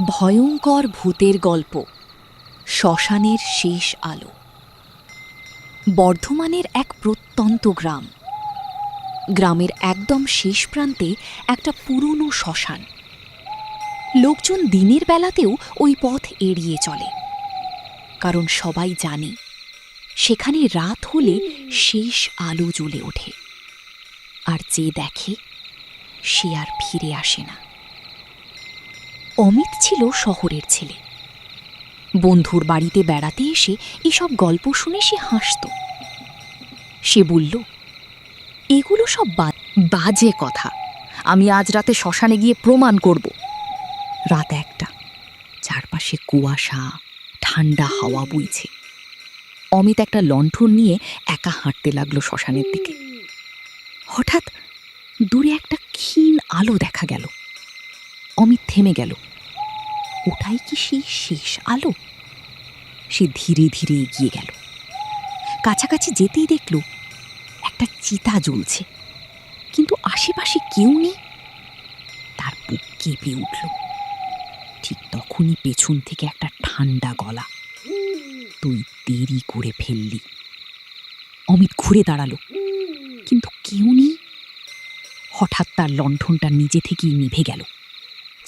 ভয়ঙ্কর ভূতের গল্প, শ্মশানের শেষ আলো। বর্ধমানের এক প্রত্যন্ত গ্রাম। গ্রামের একদম শেষ প্রান্তে একটা পুরনো শ্মশান। লোকজন দিনের বেলাতেও ওই পথ এড়িয়ে চলে, কারণ সবাই জানে সেখানে রাত হলে শেষ আলো জ্বলে ওঠে, আর যে দেখে সে আর ফিরে আসে না। অমিত ছিল শহরের ছেলে। বন্ধুর বাড়িতে বেড়াতে এসে এসব গল্প শুনে সে হাসত। সে বলল, এগুলো সব বাজে কথা, আমি আজ রাতে শ্মশানে গিয়ে প্রমাণ করব। রাত একটা, চারপাশে কুয়াশা, ঠান্ডা হাওয়া বইছে। অমিত একটা লণ্ঠন নিয়ে একা হাঁটতে লাগলো শ্মশানের দিকে। হঠাৎ দূরে একটা ক্ষীণ আলো দেখা গেল। অমিত থেমে গেল। ওটাই কি সেই শেষ আলো? সে ধীরে ধীরে এগিয়ে গেল। কাছাকাছি যেতেই দেখল একটা চিতা জ্বলছে, কিন্তু আশেপাশে কেউ নেই। তার বুক কেঁপে উঠল। ঠিক তখনই পেছন থেকে একটা ঠান্ডা গলা, তুই দেরি করে ফেললি। অমিত ঘুরে দাঁড়ালো, কিন্তু কেউ নেই। হঠাৎ তার লণ্ঠনটা নিজে থেকেই নিভে গেল।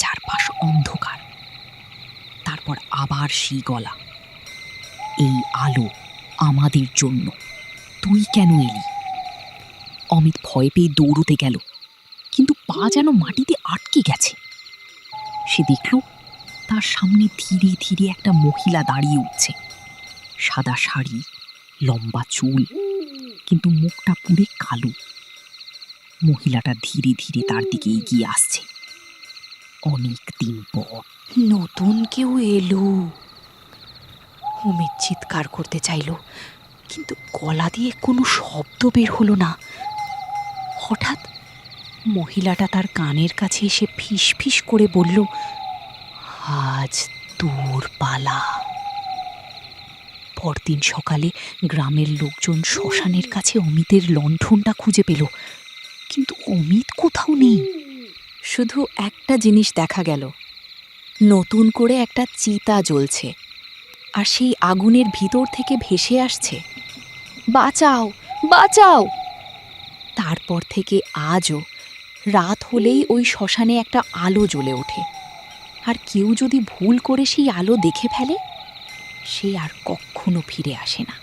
চারপাশ অন্ধকার। তারপর আবার সেই গলা, এই আলো আমাদের জন্য, তুই কেন এলি? অমিত ভয় পেয়ে দৌড়তে গেল, কিন্তু পা যেন মাটিতে আটকে গেছে। সে দেখল তার সামনে ধীরে ধীরে একটা মহিলা দাঁড়িয়ে উঠছে। সাদা শাড়ি, লম্বা চুল, কিন্তু মুখটা পুরে কালো। মহিলাটা ধীরে ধীরে তার দিকে এগিয়ে আসছে। অনেক দিন পর নতুন কেউ এলো। অমিত চিৎকার করতে চাইল, কিন্তু গলা দিয়ে কোনো শব্দ বের হলো না। হঠাৎ মহিলাটা তার কানের কাছে এসে ফিস ফিস করে বলল, আজ তোর পালা। পরদিন সকালে গ্রামের লোকজন শ্মশানের কাছে অমিতের লণ্ঠনটা খুঁজে পেল, কিন্তু অমিত কোথাও নেই। শুধু একটা জিনিস দেখা গেল, নতুন করে একটা চিতা জ্বলছে, আর সেই আগুনের ভিতর থেকে ভেসে আসছে, বাঁচাও বাঁচাও। তারপর থেকে আজও রাত হলেই ওই শ্মশানে একটা আলো জ্বলে ওঠে, আর কেউ যদি ভুল করে সেই আলো দেখে ফেলে, সে আর কখনো ফিরে আসে না।